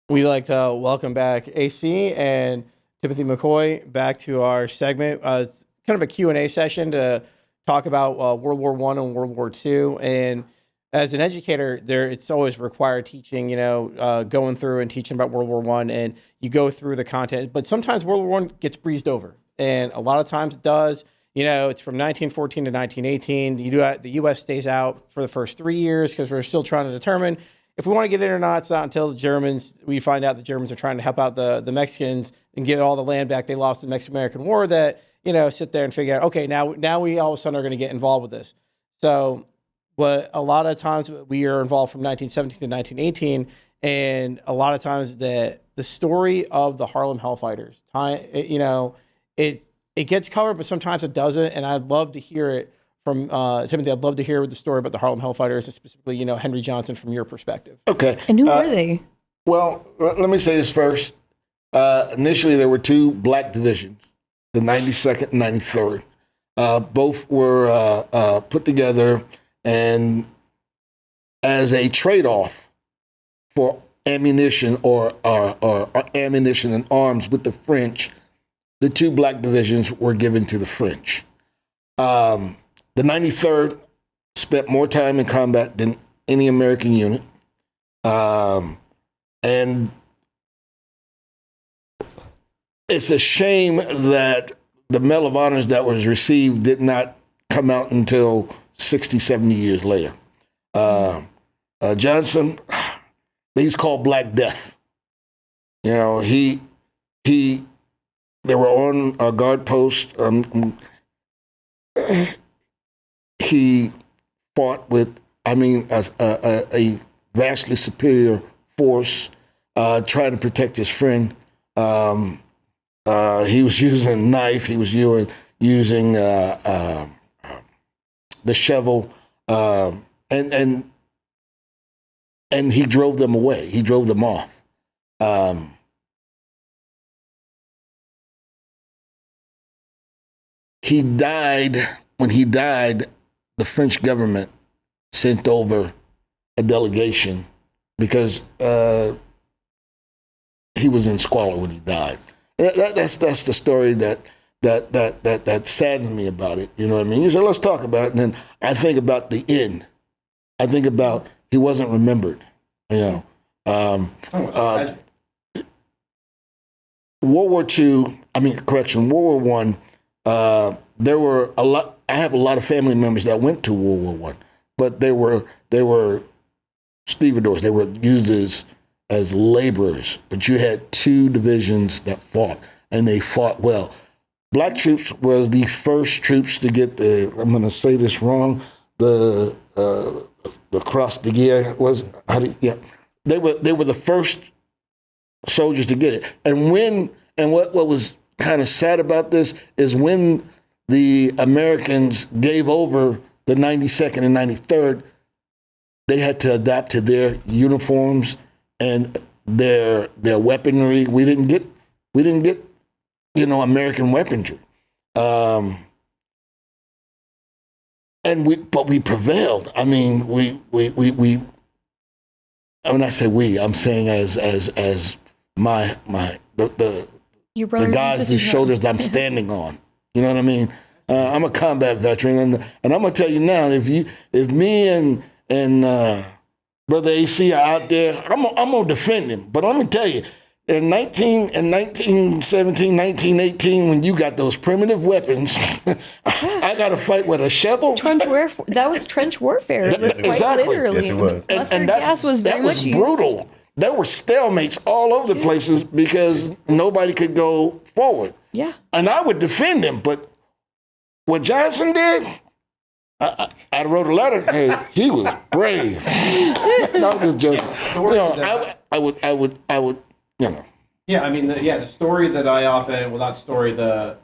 We'd like to welcome back AC and Timothy McCoy back to our segment. It's kind of a Q&A session to talk about World War I and World War II. And as an educator, it's always required teaching, going through and teaching about World War I, and you go through the content. But sometimes World War I gets breezed over, and a lot of times it does. It's from 1914 to 1918. The U.S. stays out for the first 3 years because we're still trying to determine if we want to get in or not. It's not until we find out the Germans are trying to help out the Mexicans and get all the land back they lost in the Mexican-American War that, sit there and figure out, okay, now we all of a sudden are going to get involved with this. So, but a lot of times we are involved from 1917 to 1918, and a lot of times the story of the Harlem Hellfighters, it gets covered, but sometimes it doesn't, and I'd love to hear it from Timothy. I'd love to hear the story about the Harlem Hellfighters, and specifically, Henry Johnson from your perspective. Okay. And who were they? Well, let me say this first. Initially, there were two black divisions, the 92nd and 93rd. Both were put together and as a trade-off for ammunition or ammunition and arms with the French. The two black divisions were given to the French. The 93rd spent more time in combat than any American unit. And it's a shame that the Medal of Honors that was received did not come out until 60, 70 years later. Johnson, he's called Black Death. They were on a guard post. He fought with, a vastly superior force, trying to protect his friend. He was using a knife. He was using the shovel, and he drove them away. He drove them off. He died. When he died, the French government sent over a delegation because he was in squalor when he died. That's the story that saddened me about it. You know what I mean? You said, let's talk about it. And then I think about the end. I think about he wasn't remembered. World War II, World War I, there were a lot. I have a lot of family members that went to World War I, but they were stevedores. They were used as laborers. But you had two divisions that fought, and they fought well. Black troops was the first troops to get the. I'm going to say this wrong. The Cross de Guerre was. They were the first soldiers to get it. And what was kind of sad about this is when the Americans gave over the 92nd and 93rd, they had to adapt to their uniforms and their weaponry. We didn't get American weaponry. But we prevailed. When I say we, I'm saying as the guys whose shoulders I'm standing on. You know what I mean? I'm a combat veteran, and I'm gonna tell you now, if me and Brother AC are out there, I'm gonna defend him. But let me tell you, in 1917, 1918, when you got those primitive weapons, I got to fight with a shovel. Trench warfare. That was trench warfare. Exactly. Literally. Yes, it was. Mustard gas was very much used. Brutal. There were stalemates all over the places because nobody could go forward. Yeah. And I would defend him, but what Johnson did, I wrote a letter. Hey, he was brave. No, I'm just joking. I would. Yeah, the story that I often, the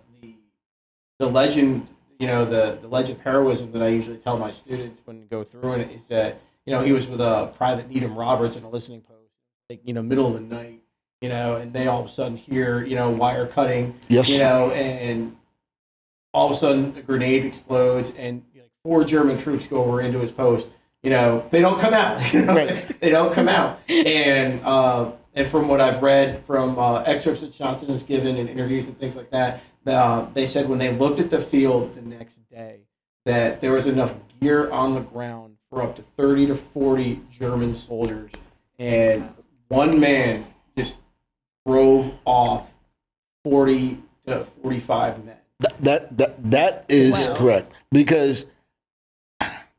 legend, the legend of heroism that I usually tell my students when we go through it is that, he was with a Private Needham Roberts in a listening post, middle of the night, and they all of a sudden hear, wire cutting, yes. And all of a sudden a grenade explodes and 4 German troops go over into his post. They don't come out. Right. They don't come out. And And from what I've read from excerpts that Johnson has given in interviews and things like that, they said when they looked at the field the next day that there was enough gear on the ground for up to 30 to 40 German soldiers, and one man just drove off 40 to 45 men. That is correct, because,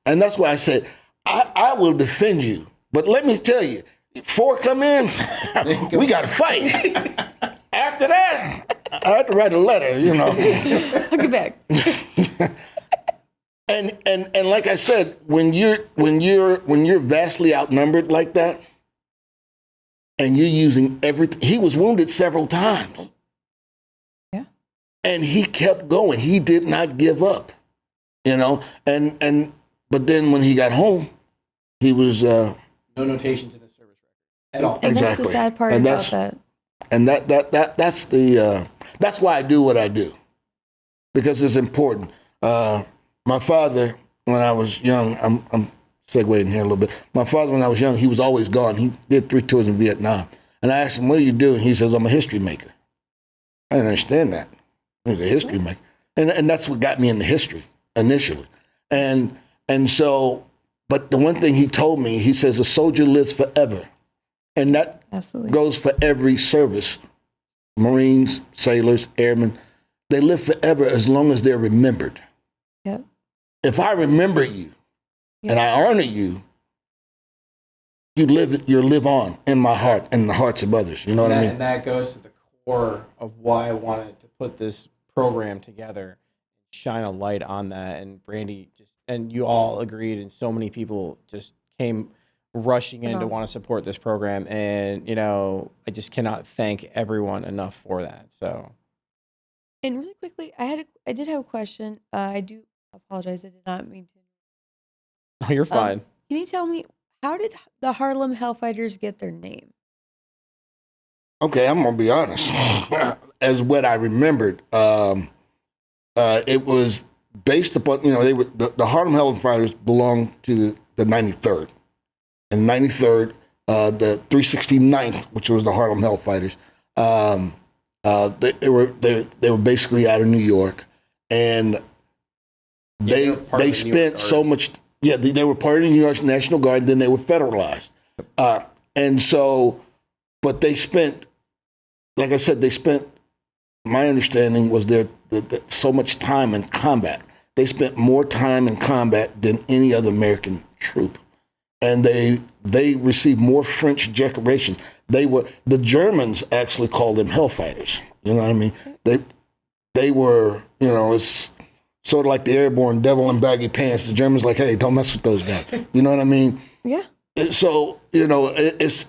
and that's why I said I will defend you. But let me tell you, 4 come in, we got to fight. After that, I had to write a letter, you know. I'll get back. And like I said, when you're vastly outnumbered like that, and you're using everything, he was wounded several times. Yeah. And he kept going. He did not give up, you know. But then when he got home, he was no notations in his service record at all. And Exactly. that's the sad part And about that. And that's why I do what I do, because it's important. My father, when I was young, I'm segueing here a little bit. My father, when I was young, he was always gone. He did 3 tours in Vietnam. And I asked him, what do you do? And he says, I'm a history maker. I didn't understand that. He was a history maker. And that's what got me into history initially. And so, but the one thing he told me, he says, a soldier lives forever. And that Absolutely. goes for every service. Marines, sailors, airmen, they live forever as long as they're remembered. Yep. If I remember you and I honor you, you live on in my heart and the hearts of others. You know what I mean? And that goes to the core of why I wanted to put this program together, shine a light on that. And Brandi and you all agreed, and so many people just came rushing in to want to support this program. And, you know, I just cannot thank everyone enough for that. So. And really quickly, I did have a question. I do apologize. I did not mean to. Oh, you're fine. Can you tell me, how did the Harlem Hellfighters get their name? Okay, I'm gonna be honest. As what I remembered, it was based upon, you know, they were the Harlem Hellfighters belonged to the 93rd, and 93rd, the 369th, which was the Harlem Hellfighters. They were basically out of New York, and they spent so much. Yeah, they were part of the New York National Guard. Then they were federalized, and so, but they spent, like I said, my understanding was so much time in combat. They spent more time in combat than any other American troop. And they received more French decorations. The Germans actually called them Hellfighters. You know what I mean? They were, you know, it's sort of like the Airborne Devil in baggy pants. The Germans like, hey, don't mess with those guys. You know what I mean? Yeah. So, you know, it's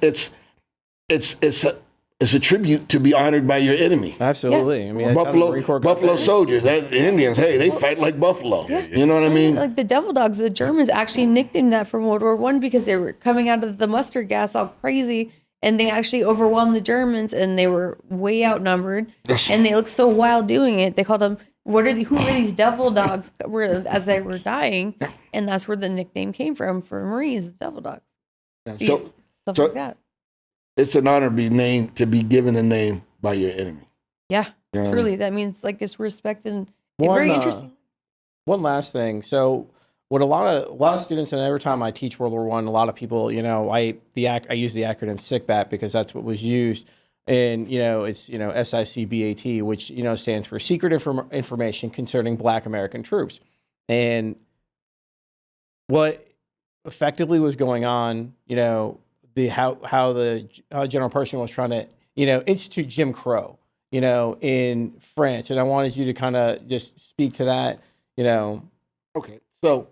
a tribute to be honored by your enemy. Absolutely. Yeah. I mean, Buffalo soldiers, the Indians, hey, they fight like buffalo. Yeah. You know what I mean? Like the Devil Dogs, the Germans actually nicknamed that from World War I because they were coming out of the mustard gas all crazy, and they actually overwhelmed the Germans, and they were way outnumbered, and they looked so wild doing it. They called them, who are these Devil Dogs? As they were dying, and that's where the nickname came from for Marines, Devil Dogs. Yeah, Stuff like that. It's an honor to be given a name by your enemy. Yeah, truly. That means like it's respect and very interesting. One last thing. So, what a lot of students, and every time I teach World War I, a lot of people, you know, I use the acronym SICBAT because that's what was used, and you know, it's SICBAT, which stands for Secret Information Concerning Black American Troops, and what effectively was going on, how the general person was trying to, institute Jim Crow, in France. And I wanted you to kind of just speak to that, Okay. So,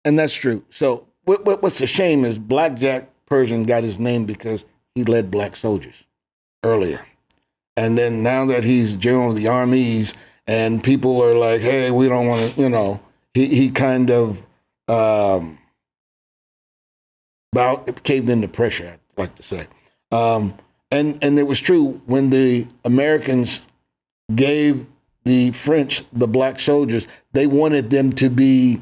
and that's true. So what's a shame is Black Jack Pershing got his name because he led black soldiers earlier. And then now that he's general of the armies and people are like, hey, we don't want to, he kind of caved into pressure, I'd like to say. And it was true when the Americans gave the French the black soldiers, they wanted them to be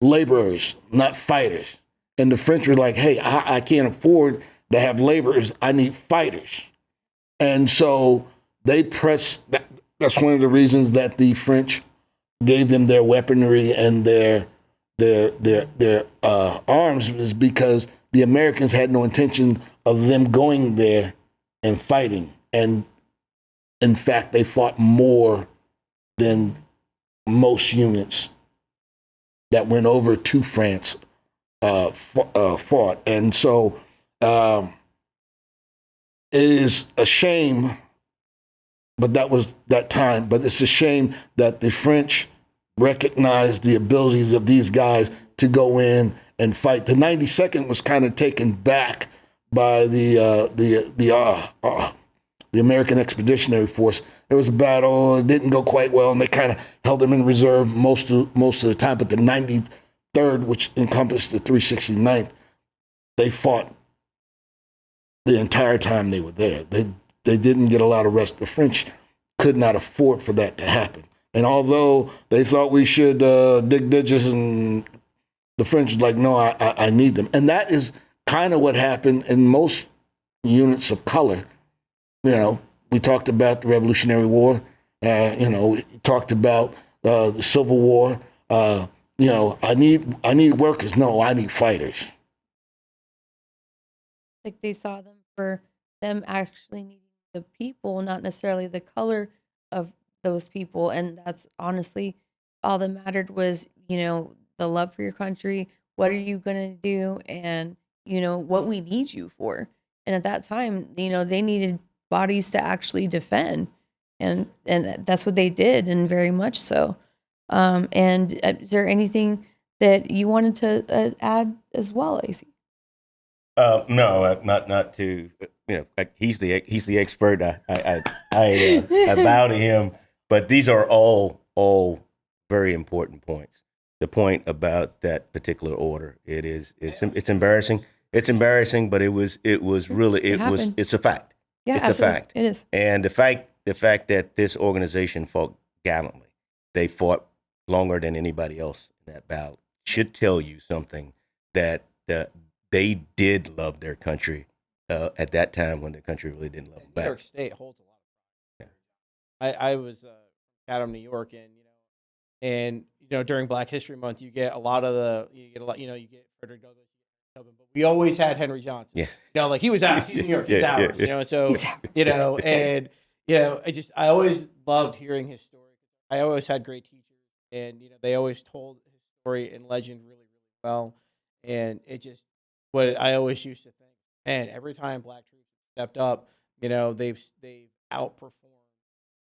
laborers, not fighters. And the French were like, hey, I can't afford to have laborers, I need fighters. And so they pressed, that's one of the reasons that the French gave them their weaponry and their arms, was because the Americans had no intention of them going there and fighting. And in fact, they fought more than most units that went over to France fought. And so it is a shame, but that was that time. But it's a shame that the French recognized the abilities of these guys to go in and fight. The 92nd was kind of taken back by the American Expeditionary Force. There was a battle, it didn't go quite well, and they kind of held them in reserve most of the time. But the 93rd, which encompassed the 369th, they fought the entire time they were there. They didn't get a lot of rest. The French could not afford for that to happen. And although they thought we should dig ditches, and the French was like, no, I need them. And that is kind of what happened in most units of color. You know, we talked about the Revolutionary War. We talked about the Civil War. I need workers. No, I need fighters. Like they saw them for them actually needing the people, not necessarily the color of those people. And that's honestly all that mattered was, the love for your country. What are you going to do? And, what we need you for. And at that time, they needed bodies to actually defend. And that's what they did, and very much so. And is there anything that you wanted to add as well, AC? No, not to. He's the expert. I bow to him. But these are all very important points. The point about that particular order, it's embarrassing. It's embarrassing, but it's a fact. Yeah, it's absolutely. a fact. It is. And the fact that this organization fought gallantly, they fought longer than anybody else in that battle, should tell you something, that they did love their country at that time when the country really didn't love them back. New York State holds a lot of pride. I was out of New York, and during Black History Month, you get Frederick Douglass. But we always had Henry Johnson. Yes. Like he was ours. He's in New York. He's ours. So and I always loved hearing his story. I always had great teachers, and they always told his story and legend really, really well. And it just what I always used to think. And every time Black troops stepped up, they've outperformed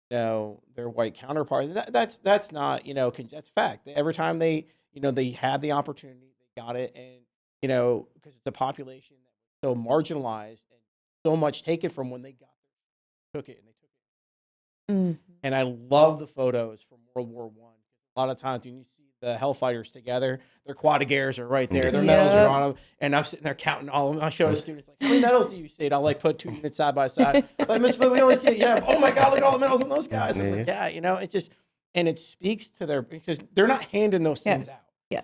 their white counterparts. That's not that's fact. Every time they had the opportunity, they got it, and because it's a population that was so marginalized and so much taken from when they got there, took it. Mm-hmm. And I love the photos from World War I. A lot of times when you see the Hellfighters together, their quadrigueurs are right there, their medals are on them, and I'm sitting there counting all of them. I show the students, like, how many medals do you see? And I'll put two units side by side. Like, Miss, we only see, oh my God, look at all the medals on those guys. It's like, it's just, and it speaks to because they're not handing those things out. Yeah.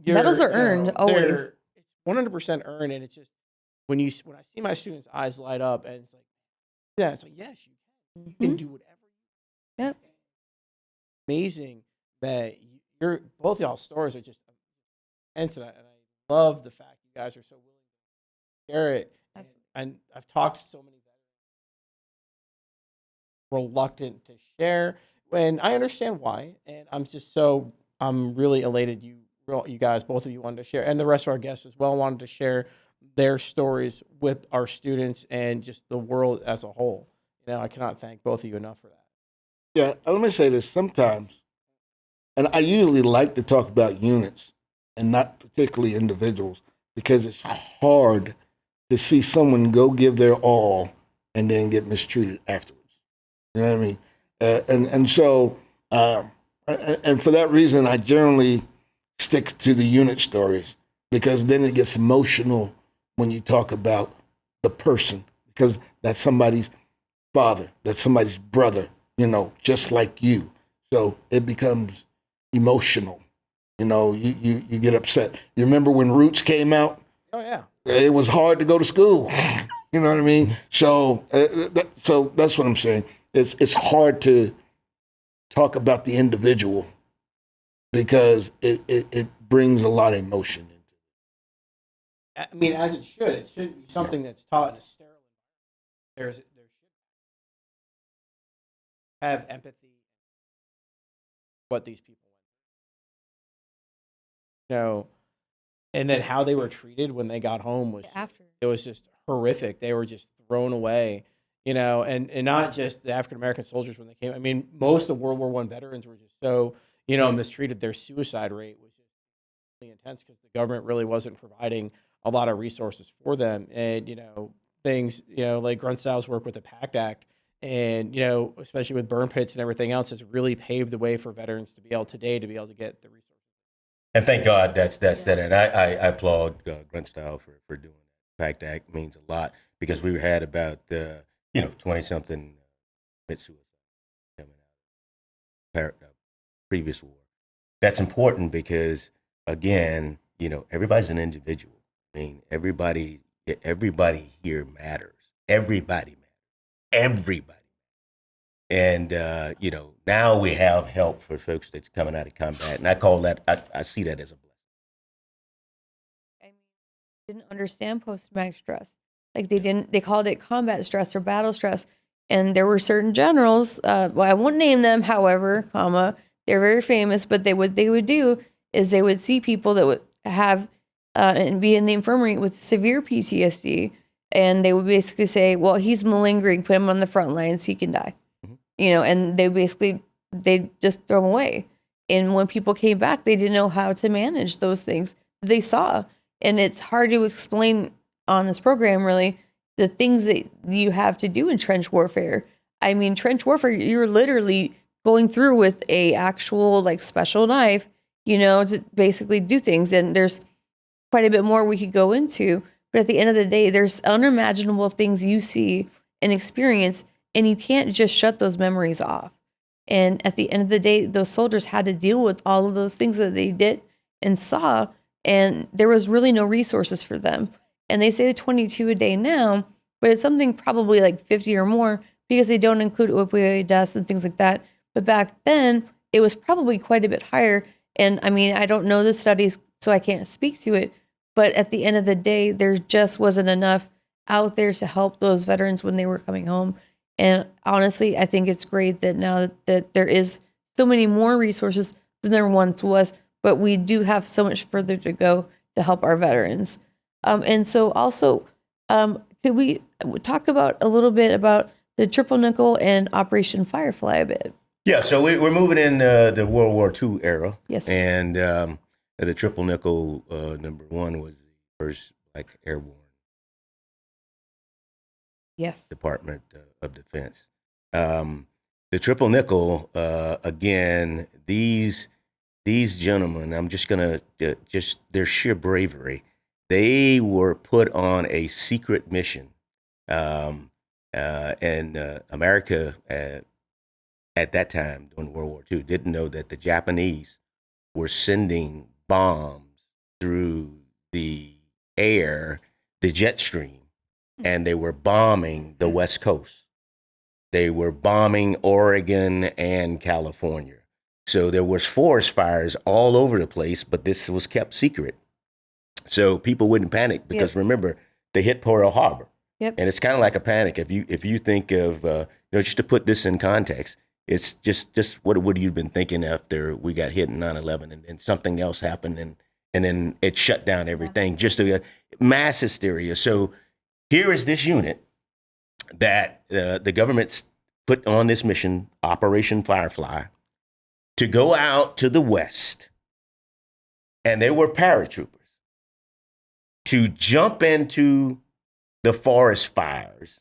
Medals are earned, always. It's 100% earned, and it's just when I see my students' eyes light up, and it's like, it's like, yes, you can do whatever. Yep. Amazing that both of y'all's stories are just intense, and I love the fact you guys are so willing to share it. And I've talked to so many veterans reluctant to share, and I understand why. And I'm really elated you guys, both of you, wanted to share, and the rest of our guests as well wanted to share their stories with our students and just the world as a whole. I cannot thank both of you enough for that. Yeah, let me say this. Sometimes, and I usually like to talk about units and not particularly individuals, because it's hard to see someone go give their all and then get mistreated afterwards. You know what I mean? And so for that reason, I generally stick to the unit stories, because then it gets emotional when you talk about the person, because that's somebody's father, that's somebody's brother, just like you. So it becomes emotional. You get upset. You remember when Roots came out? Oh, yeah. it was hard to go to school. You know what I mean? So, so that's what I'm saying. It's hard to talk about the individual because it brings a lot of emotion into it. I mean, as it should. It should be something that's taught in a sterile environment. There should have empathy what these people went through. You know, and then how they were treated when they got home was it was just horrific. They were just thrown away, you know, and not just the African American soldiers when they came. I mean, most of World War I veterans were just so, you know, mistreated. Their suicide rate was just really intense because the government really wasn't providing a lot of resources for them. And, you know, things, you know, like Grunstow's work with the PACT Act and, you know, especially with burn pits and everything else has really paved the way for veterans to be able to get the resources. And thank God that's that. And I applaud Grunstow for doing that. PACT Act means a lot because we had about, 20-something commit suicide coming out of the previous war. That's important because, again, you know, everybody's an individual. I mean, everybody here matters. Everybody matters. Everybody. And, you know, now we have help for folks that's coming out of combat. And I call that, I see that as a blessing. I mean, didn't understand post-traumatic stress. Like they called it combat stress or battle stress. And there were certain generals, well, I won't name them, however, they're very famous, but what they would do is they would see people that would have and be in the infirmary with severe PTSD. And they would basically say, well, he's malingering, put him on the front lines, he can die. You know, and they just throw them away. And when people came back, they didn't know how to manage those things that they saw. And it's hard to explain on this program, really, the things that you have to do in trench warfare. I mean, trench warfare, you're literally going through with a actual like special knife, you know, to basically do things. And there's quite a bit more we could go into. But at the end of the day, there's unimaginable things you see and experience, and you can't just shut those memories off. And at the end of the day, those soldiers had to deal with all of those things that they did and saw, and there was really no resources for them. And they say 22 a day now, but it's something probably like 50 or more because they don't include opioid deaths and things like that. But back then, it was probably quite a bit higher. And I mean, I don't know the studies, so I can't speak to it. But at the end of the day, there just wasn't enough out there to help those veterans when they were coming home. And honestly, I think it's great that now that there is so many more resources than there once was, but we do have so much further to go to help our veterans. And so also, could we talk about a little bit about the Triple Nickel and Operation Firefly a bit? Yeah, so we're moving in the World War II era. Yes. And the Triple Nickel, number one, was the first airborne Department of Defense. The Triple Nickel, again, these gentlemen, I'm just going to, their sheer bravery, they were put on a secret mission. And America, at that time, during World War II, didn't know that the Japanese were sending bombs through the air, the jet stream, and they were bombing the West Coast. They were bombing Oregon and California. So there was forest fires all over the place, but this was kept secret. So people wouldn't panic because remember, they hit Pearl Harbor. Yep. And it's kind of like a panic. If you think of, just to put this in context, it's just what would you have been thinking after we got hit in 9/11 and something else happened and then it shut down everything, just a mass hysteria. So here is this unit that the government put on this mission, Operation Firefly, to go out to the West, and they were paratroopers, to jump into the forest fires,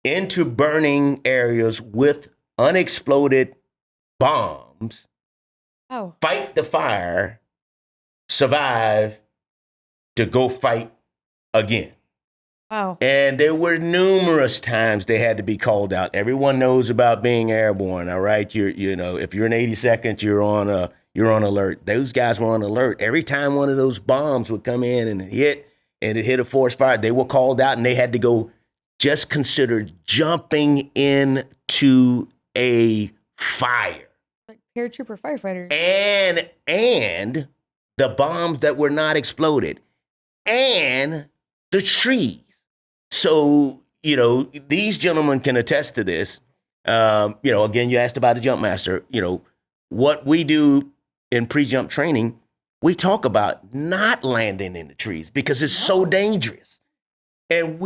into burning areas with unexploded bombs, fight the fire, survive, to go fight again. Wow. And there were numerous times they had to be called out. Everyone knows about being airborne, all right? You know, if you're in 82nd, you're on alert. Those guys were on alert. Every time one of those bombs would come in and hit and it hit a forest fire, they were called out and they had to go just consider jumping into a fire. Like paratrooper firefighters. And the bombs that were not exploded and the trees. So, these gentlemen can attest to this. Again, you asked about a Jumpmaster. What we do in pre-jump training, we talk about not landing in the trees because it's so dangerous. And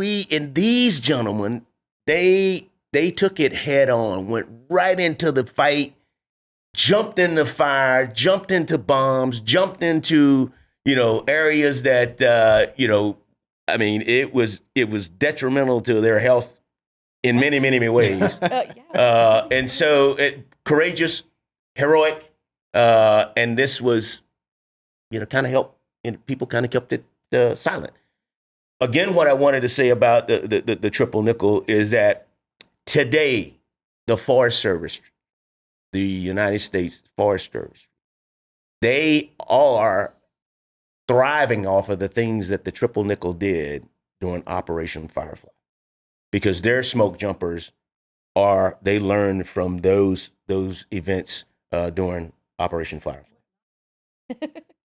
these gentlemen, they took it head on, went right into the fight, jumped in the fire, jumped into bombs, jumped into, areas that, it was detrimental to their health in many, many, many ways. And so courageous, heroic, and this was, kind of helped, and people kind of kept it silent. Again, what I wanted to say about the triple nickel is that today, the Forest Service, the United States Forest Service, they are thriving off of the things that the triple nickel did during Operation Firefly, because their smoke jumpers they learned from those events during Operation Firefly.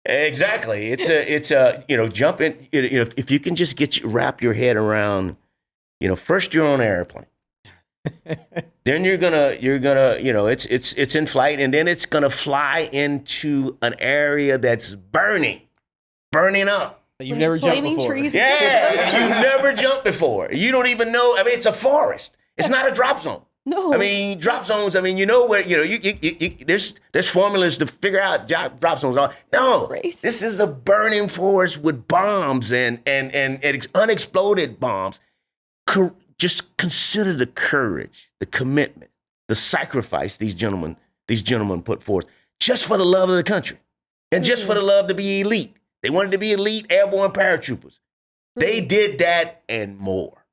Exactly. It's a jumping. If you can just wrap your head around, first you're on an airplane, then you're gonna it's in flight, and then it's gonna fly into an area that's burning up. You've never jumped before. Trees. Yeah, you've never jumped before. You don't even know. It's a forest. It's not a drop zone. No. Drop zones. Where there's formulas to figure out drop zones. No, Right. This is a burning forest with bombs and unexploded bombs. Just consider the courage, the commitment, the sacrifice these gentlemen put forth just for the love of the country and just for the love to be elite. They wanted to be elite airborne paratroopers. They did that and more.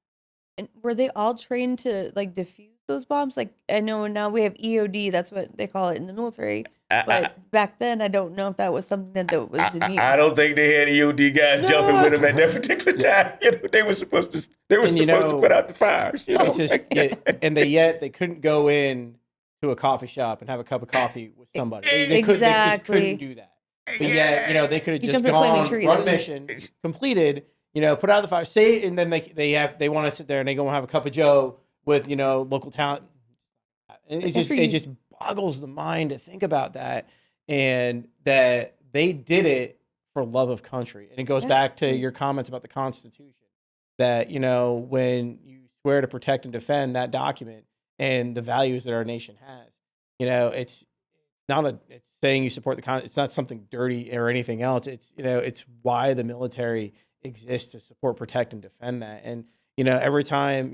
And were they all trained to defuse those bombs? I know now we have EOD, that's what they call it in the military. But back then, I don't know if that was something that was in use. I don't think they had EOD guys jumping with them at that particular time. They were supposed to put out the fires. It's just, and they couldn't go in to a coffee shop and have a cup of coffee with somebody. They just couldn't do that. But yet, they could have just gone, run mission, completed, put out the fire, stay, and then they want to sit there and they go and have a cup of Joe with local talent. And it just boggles the mind to think about that, and that they did it for love of country. And it goes back to your comments about the Constitution, that when you swear to protect and defend that document and the values that our nation has, it's saying you support the it's not something dirty or anything else. It's it's why the military exists, to support, protect, and defend that. And every time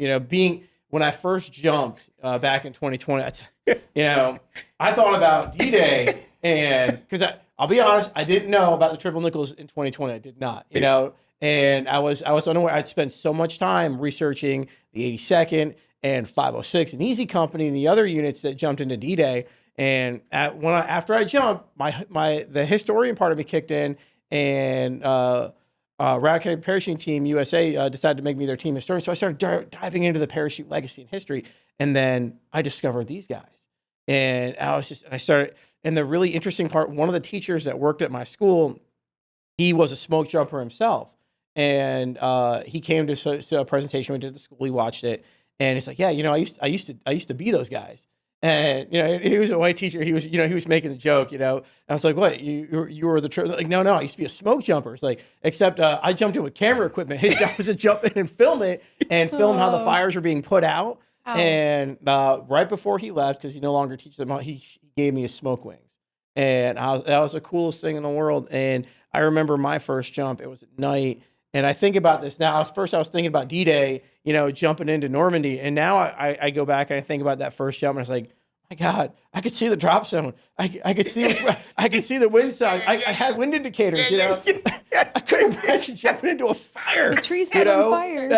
when I first jumped back in 2020, I thought about D-Day, and because I'll be honest, I didn't know about the triple nickels in 2020. I did not, and I was unaware. I'd spent so much time researching the 82nd and 506 and Easy Company and the other units that jumped into D-Day. And after I jumped, the historian part of me kicked in, and Rad Parachute Team USA decided to make me their team historian. So I started diving into the parachute legacy and history, and then I discovered these guys. And I started. And the really interesting part, one of the teachers that worked at my school, he was a smoke jumper himself, and he came to a presentation we did at the school. He watched it, and he's like, "Yeah, I used to be those guys." And he was a white teacher. He was making the joke. And I was like, "What? You were the like? No, I used to be a smoke jumper." It's like, except I jumped in with camera equipment. His job was to jump in and film it, and film how the fires were being put out. Oh. And right before he left, because he no longer teaches them, he gave me his smoke wings, and that was the coolest thing in the world. And I remember my first jump. It was at night. And I think about this now. First, I was thinking about D-Day, jumping into Normandy. And now I go back and I think about that first jump, and it's like, my God, I could see the drop zone. I could see the wind side. I had wind indicators. I couldn't imagine jumping into a fire. The trees had on fire.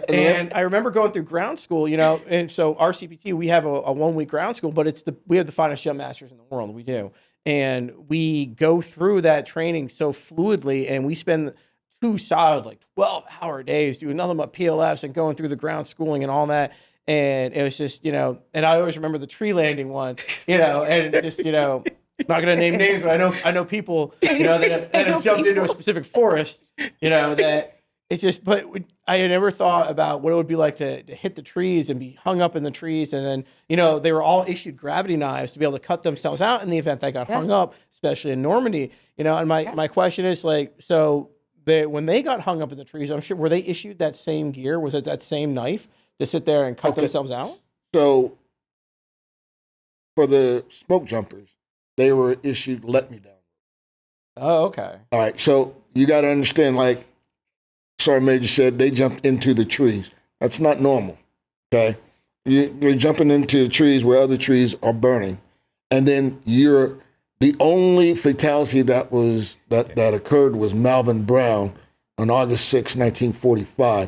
And I remember going through ground school. And so our CPT, we have a 1 week ground school, but we have the finest jump masters in the world. We do, and we go through that training so fluidly, and we spend 2 solid, like 12-hour days doing nothing but PLFs and going through the ground schooling and all that. And it was just, you know, and I always remember the tree landing one, you know, and just, you know, not going to name names, but I know people, you know, that have jumped into a specific forest, you know, that it's just, but I had never thought about what it would be like to hit the trees and be hung up in the trees. And then, you know, they were all issued gravity knives to be able to cut themselves out in the event they got hung up, especially in Normandy, you know. And my question is like, so when they got hung up in the trees, I'm sure, were they issued that same gear? Was it that same knife to sit there and cut themselves out? So for the smoke jumpers, they were issued let me down. Oh, okay. All right. So you got to understand, like Sergeant Major said, they jumped into the trees. That's not normal. Okay. You're jumping into the trees where other trees are burning. And then the only fatality that occurred was Malvin Brown on August 6, 1945.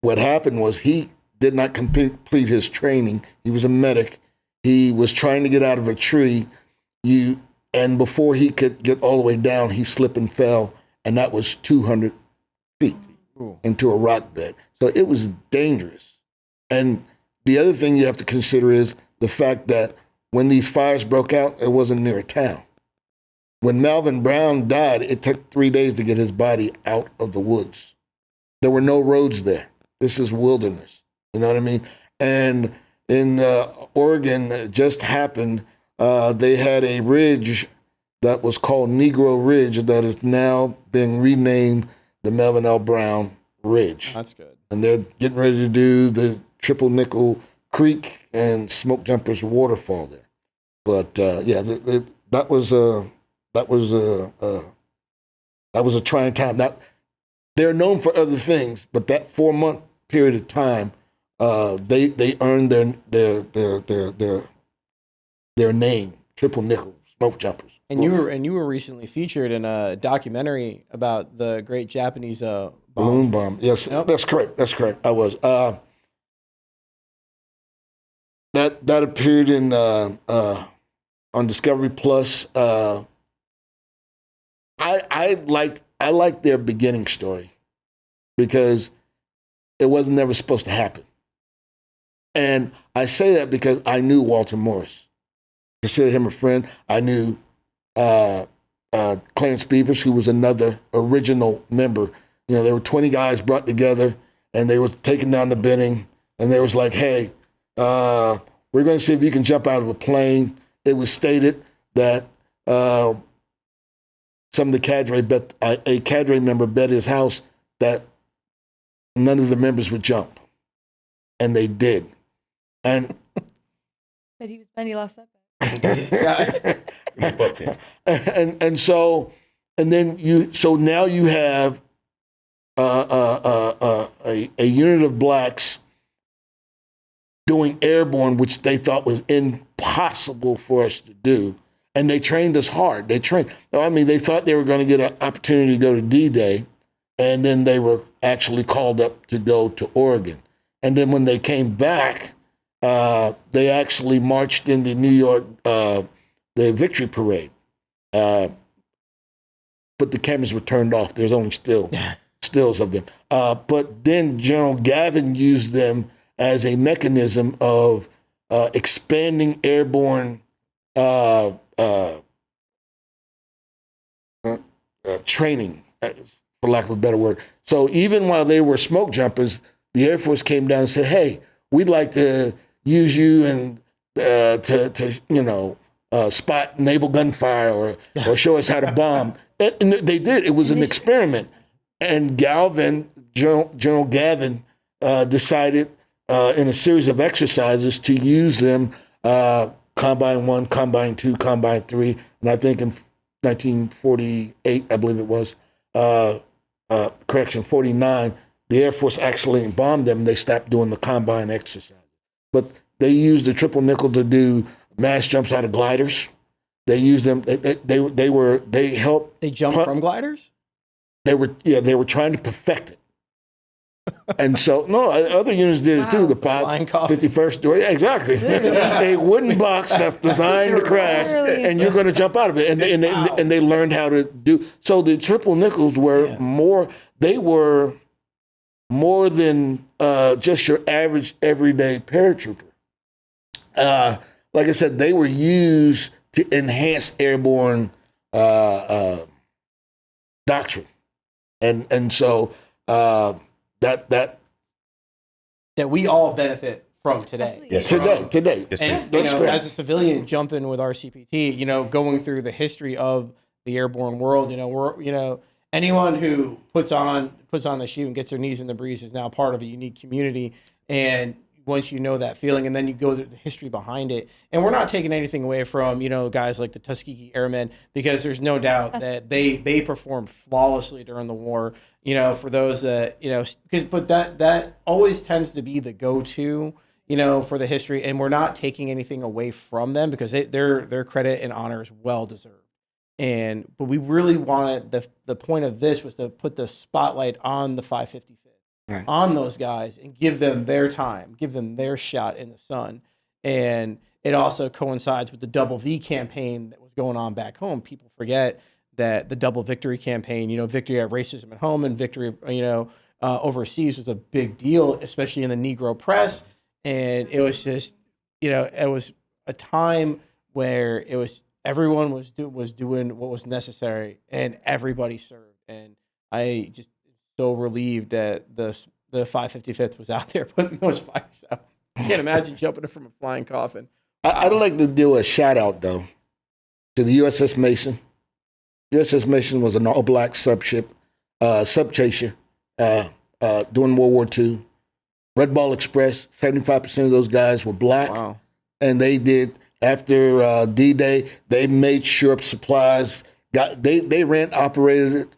What happened was he did not complete his training. He was a medic. He was trying to get out of a tree. And before he could get all the way down, he slipped and fell, and that was 200 feet into a rock bed. So it was dangerous. And the other thing you have to consider is the fact that when these fires broke out, it wasn't near a town. When Malvin Brown died, it took 3 days to get his body out of the woods. There were no roads there. This is wilderness. You know what I mean? And in Oregon, it just happened. They had a ridge that was called Negro Ridge that is now being renamed the Melvin L. Brown Ridge. That's good. And they're getting ready to do the Triple Nickel Creek and Smoke Jumpers waterfall there. But that was a trying time. Now, they're known for other things, but that 4-month period of time, they earned their name, Triple Nickel Smoke Jumpers. And you were recently featured in a documentary about the great Japanese balloon bomb. Yes, yep. That's correct. I was. That appeared in on Discovery Plus. I liked their beginning story because it wasn't never supposed to happen. And I say that because I knew Walter Morris. Consider him a friend. I knew Clarence Beavers, who was another original member. You know, there were 20 guys brought together, and they were taking down the Benning, and they was like, hey, we're going to see if you can jump out of a plane. It was stated that some of the cadre a cadre member bet his house that none of the members would jump, and they did. And but he was when he lost that bet. and now you have a unit of blacks doing airborne, which they thought was impossible for us to do, and they trained us hard. They thought they were going to get an opportunity to go to D-Day, and then they were actually called up to go to Oregon. And then when they came back, they actually marched into New York, the Victory Parade. But the cameras were turned off. There's only stills of them. But then General Gavin used them as a mechanism of expanding airborne training, for lack of a better word. So even while they were smoke jumpers, the Air Force came down and said, hey, we'd like to use you and to spot naval gunfire or show us how to bomb. And they did. It was an experiment. And General Gavin decided in a series of exercises to use them, Combine 1, Combine 2, Combine 3, and I think in 1948, I believe it was, 49, the Air Force actually bombed them. They stopped doing the Combine exercise. But they used the triple nickel to do mass jumps out of gliders. They used them. They helped. They jumped from gliders? They were trying to perfect it. And so, no, other units did it too. The Flying coffin. 51st, yeah, exactly. A wooden box that's designed to crash, Really? and you're going to jump out of it. And they learned how to do. So the triple nickels were more. They were more than just your average everyday paratrooper. Like I said, they were used to enhance airborne doctrine, and so that we all benefit from today. Absolutely. Yes, today. Yes, And That's correct. as a civilian jumping with our CPT, going through the history of the airborne world, we're anyone who puts on the shoe and gets their knees in the breeze is now part of a unique community. And once you know that feeling, and then you go through the history behind it, and we're not taking anything away from guys like the Tuskegee Airmen, because there's no doubt that they performed flawlessly during the war. For those that but that always tends to be the go-to. For the history, and we're not taking anything away from them, because their credit and honor is well deserved. But we really wanted the point of this was to put the spotlight on the 555th, Right. on those guys, and give them their time, give them their shot in the sun. And it also coincides with the Double V campaign that was going on back home. People forget that the Double Victory campaign, victory at racism at home and victory, overseas was a big deal, especially in the Negro press. And it was just, it was a time where it was everyone was doing what was necessary, and everybody served. And I just so relieved that the 555th was out there putting those fires out. I can't imagine jumping from a flying coffin. I'd like to do a shout out though to the USS Mason. USS Mason was an all-black subchaser during World War II. Red Ball Express, 75% of those guys were black. Wow. And they did, after D-Day, they made sure supplies, they operated it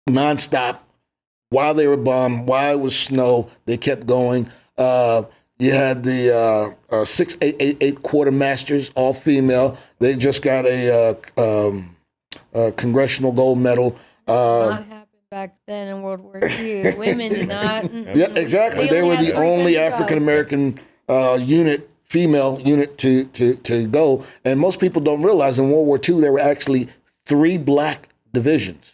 nonstop while they were bombed, while it was snow. They kept going. You had the 6888 quartermasters, all female. They just got a Congressional Gold Medal. Not happened back then in World War II. Women did not. Yeah, exactly. They were had the three only jobs. African American female unit to go. And most people don't realize in World War II there were actually 3 black divisions.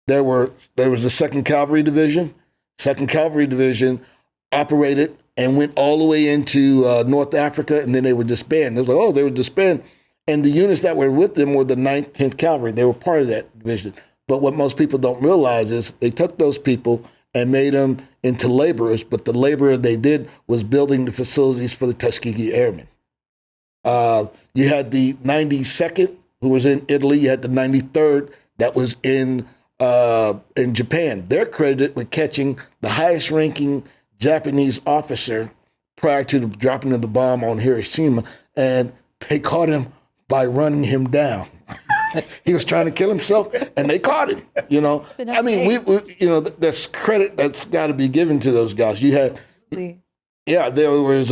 There was the 2nd Cavalry Division. 2nd Cavalry Division operated and went all the way into North Africa, and then they were disbanded. It was like, they were disbanded. And the units that were with them were the 9th, 10th Cavalry. They were part of that division. But what most people don't realize is they took those people and made them into laborers, but the labor they did was building the facilities for the Tuskegee Airmen. You had the 92nd, who was in Italy. You had the 93rd that was in Japan. They're credited with catching the highest-ranking Japanese officer prior to the dropping of the bomb on Hiroshima, and they caught him by running him down. He was trying to kill himself, and they caught him. I mean, that's credit that's got to be given to those guys. You had, there were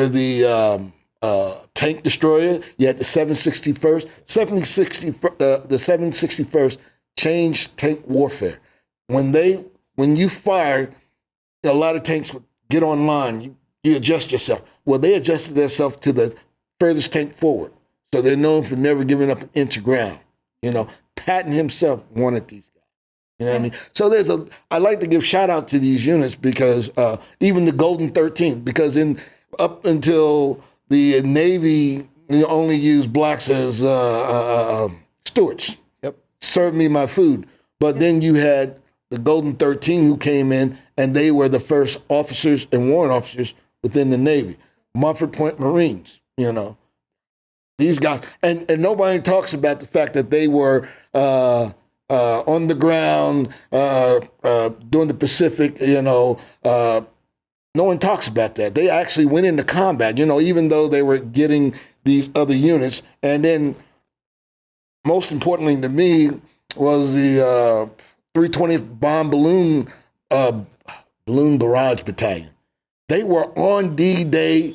the tank destroyer. You had the 761st, the 761st changed tank warfare. When you fired, a lot of tanks would get online. You adjust yourself. Well, they adjusted themselves to the furthest tank forward. So they're known for never giving up an inch of ground. Patton himself wanted these guys. You know what I mean? So I like to give shout out to these units, because even the Golden 13, because up until the Navy only used blacks as stewards. Yep. Serve me my food. But then you had the Golden 13 who came in, and they were the first officers and warrant officers within the Navy. Montford Point Marines, These guys, and nobody talks about the fact that they were on the ground doing the Pacific. No one talks about that. They actually went into combat. Even though they were getting these other units, and then most importantly to me was the 320th Bomb Balloon Barrage Battalion. They were on D-Day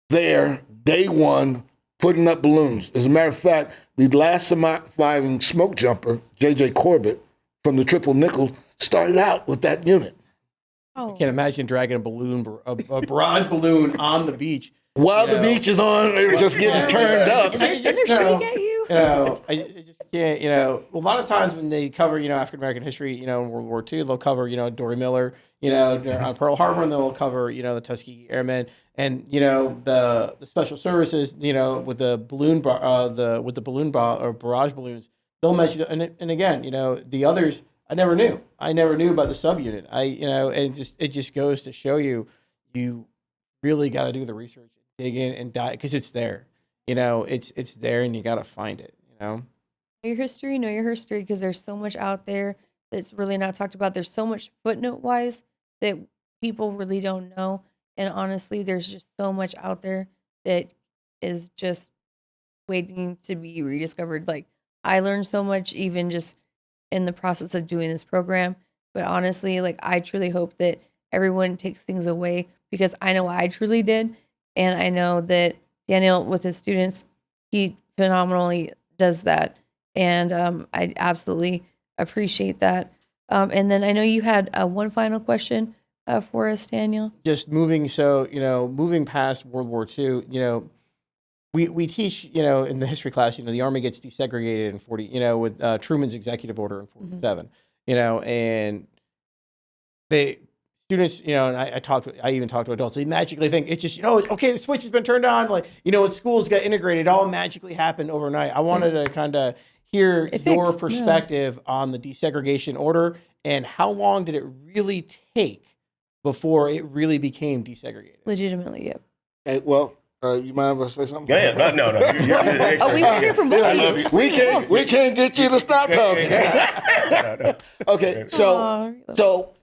there, day one, putting up balloons. As a matter of fact, the last surviving smoke jumper, J.J. Corbett, from the Triple Nickel, started out with that unit. Oh. I can't imagine dragging a balloon, a barrage balloon on the beach. While the beach is on, they were just getting turned up. And they're shooting at you. I just can't, a lot of times when they cover, African American history, in World War II, they'll cover, Dory Miller, on Pearl Harbor, and they'll cover, the Tuskegee Airmen, and the special services, with the balloon, or barrage balloons, they'll mention, and again, the others, I never knew about the subunit. It just goes to show you really got to do the research, dig in and dive, because it's there. It's there, and you got to find it. Know your history, because there's so much out there that's really not talked about. There's so much footnote wise that people really don't know, and honestly, there's just so much out there that is just waiting to be rediscovered. Like, I learned so much even just in the process of doing this program, but honestly, like, I truly hope that everyone takes things away, because I know I truly did, and I know that Daniel, with his students, he phenomenally does that, and I absolutely appreciate that. And then I know you had one final question for us, Daniel. Just moving past World War II, we teach, in the history class, the Army gets desegregated in 40, with Truman's executive order in 47, and they students, and I even talked to adults, they magically think it's just, okay, the switch has been turned on, like, when schools got integrated, it all magically happened overnight. I wanted to kind of hear your perspective on the desegregation order, and how long did it really take before it really became desegregated? Legitimately, yep. Hey, well, you mind if I say something? Yeah, no. We want to hear from both of you. We can't get you to stop talking. No. Okay, so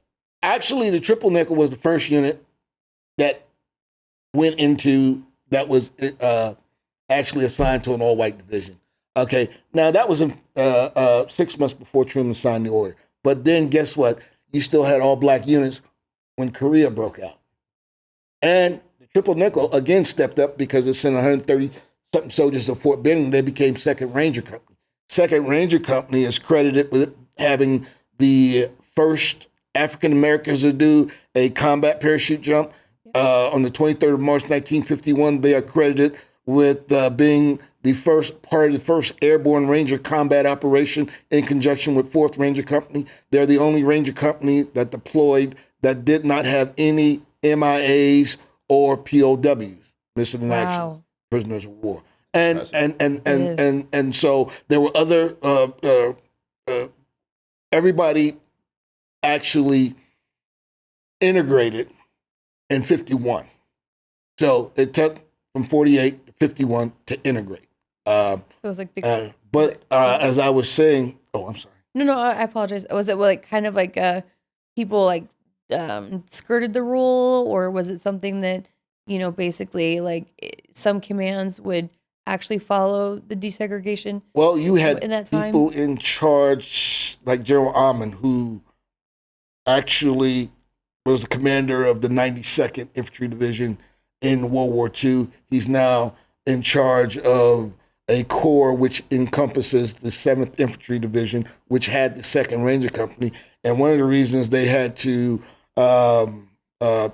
actually, the triple nickel was the first unit that went into, that was actually assigned to an all-white division. Okay, now that was in 6 months before Truman signed the order. But then guess what? You still had all-black units when Korea broke out. And the triple nickel again stepped up because it sent 130-something soldiers to Fort Benning. They became 2nd Ranger Company. 2nd Ranger Company is credited with having the first African Americans to do a combat parachute jump. On the 23rd of March, 1951, they are credited with being the first part of the first Airborne Ranger combat operation in conjunction with 4th Ranger Company. They're the only Ranger Company that deployed that did not have any MIAs or POWs, missing in action, prisoners of war. And so there were other everybody actually integrated in 51. So it took from 48 to 51 to integrate. It was like as I was saying, I'm sorry. No, I apologize. Was it like kind of like people like skirted the rule, or was it something that, basically like some commands would actually follow the desegregation? Well, you had in that time? People in charge, like General Amon, who actually was the commander of the 92nd Infantry Division in World War II. He's now in charge of a corps which encompasses the 7th Infantry Division, which had the 2nd Ranger Company. And one of the reasons they had to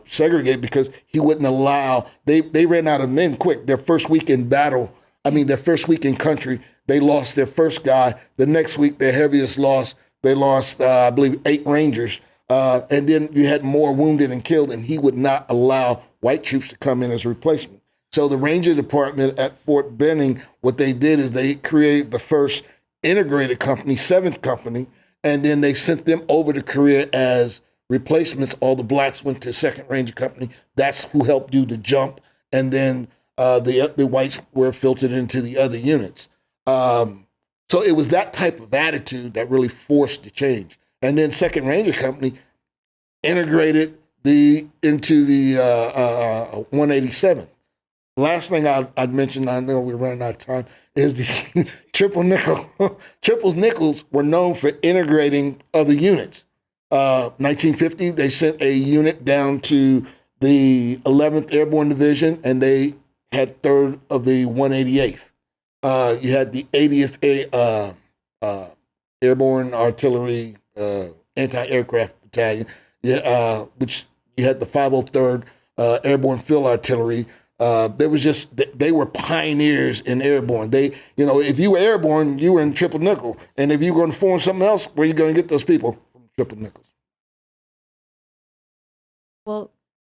segregate, because he wouldn't allow, they ran out of men quick. Their first week in battle, their first week in country, they lost their first guy. The next week, their heaviest loss, they lost, I believe, 8 Rangers. And then you had more wounded and killed, and he would not allow white troops to come in as a replacement. So the Ranger Department at Fort Benning, what they did is they created the first integrated company, 7th Company, and then they sent them over to Korea as replacements. All the blacks went to 2nd Ranger Company. That's who helped do the jump. And then the whites were filtered into the other units. So it was that type of attitude that really forced the change. And then 2nd Ranger Company integrated into the 187th. Last thing I'd mention, I know we're running out of time, is the triple nickel. Triple nickels were known for integrating other units. 1950, they sent a unit down to the 11th Airborne Division, and they had 3rd of the 188th. You had the 80th Airborne Artillery anti-aircraft battalion, which you had the 503rd Airborne Field Artillery. They were pioneers in airborne. If you were airborne, you were in triple nickel. And if you were going to form something else, where are you going to get those people? From triple nickels. Well,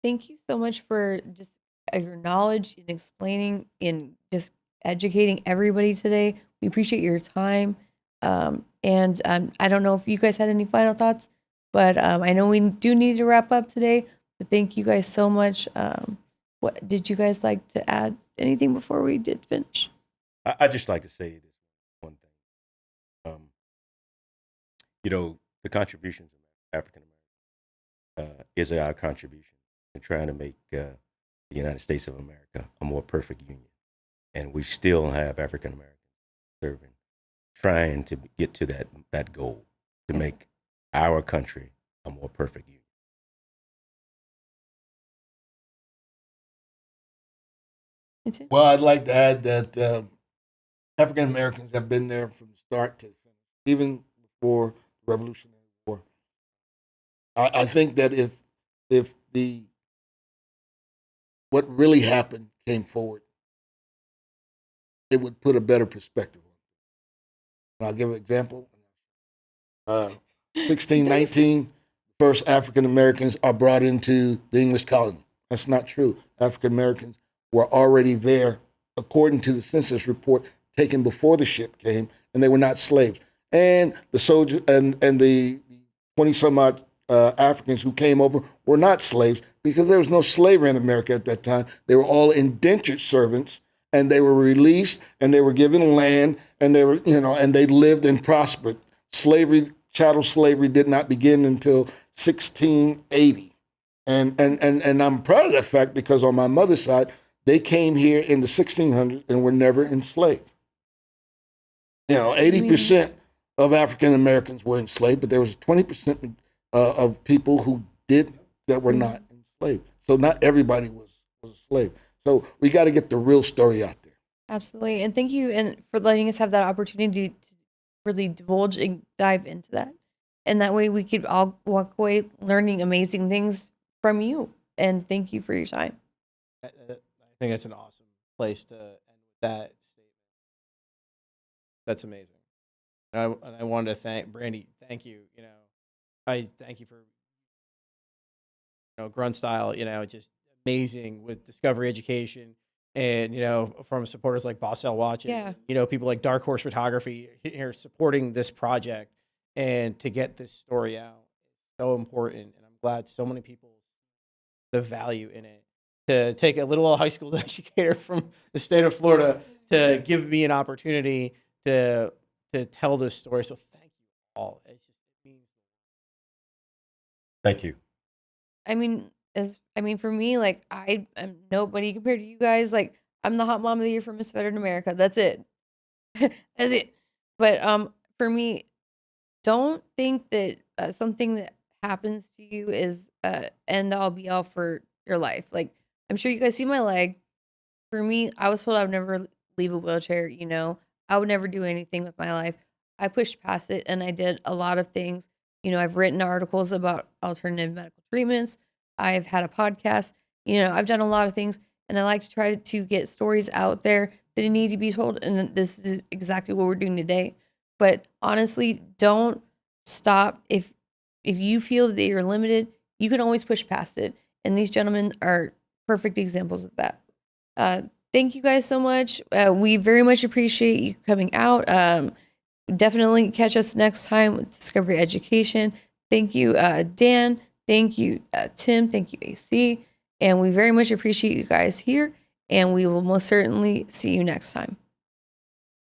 thank you so much for just your knowledge and explaining and just educating everybody today. We appreciate your time. And I don't know if you guys had any final thoughts, but I know we do need to wrap up today. But thank you guys so much. What did you guys like to add anything before we did finish? I'd just like to say this one thing. The contributions of African Americans is our contribution in trying to make the United States of America a more perfect union. And we still have African Americans serving, trying to get to that goal, to make our country a more perfect union. Well, I'd like to add that African Americans have been there from start to finish, even before the Revolutionary War. I think that if what really happened came forward, it would put a better perspective on it. And I'll give an example. 1619, first African Americans are brought into the English colony. That's not true. African Americans were already there, according to the census report taken before the ship came, and they were not slaves. And the soldiers and the 20 some odd Africans who came over were not slaves, because there was no slavery in America at that time. They were all indentured servants, and they were released, and they were given land, and they were, and they lived and prospered. Slavery, chattel slavery, did not begin until 1680. And I'm proud of that fact, because on my mother's side, they came here in the 1600s and were never enslaved. 80% of African Americans were enslaved, but there was 20% of people that were not enslaved. So not everybody was a slave. So we got to get the real story out there. Absolutely. And thank you for letting us have that opportunity to really divulge and dive into that. And that way we could all walk away learning amazing things from you. And thank you for your time. I think that's an awesome place to end with that statement. That's amazing. And I wanted to thank Brandi. Thank you. I thank you for grunt style. Just amazing with Discovery Education, and from supporters like Boss L Watches. Yeah. People like Dark Horse Photography here supporting this project, and to get this story out is so important. And I'm glad so many people see the value in it. To take a little high school educator from the state of Florida to give me an opportunity to tell this story. So thank you all. It means. Thank you. For me, like, I'm nobody compared to you guys. Like, I'm the hot mom of the year for Miss Veteran America. That's it. That's it. But for me, don't think that something that happens to you is end all be all for your life. Like, I'm sure you guys see my leg. For me, I was told I would never leave a wheelchair. I would never do anything with my life. I pushed past it, and I did a lot of things. I've written articles about alternative medical treatments. I've had a podcast. I've done a lot of things, and I like to try to get stories out there that need to be told. And this is exactly what we're doing today. But honestly, don't stop. If you feel that you're limited, you can always push past it. And these gentlemen are perfect examples of that. Thank you guys so much. We very much appreciate you coming out. Definitely catch us next time with Discovery Education. Thank you, Dan. Thank you, Tim. Thank you, AC. And we very much appreciate you guys here. And we will most certainly see you next time.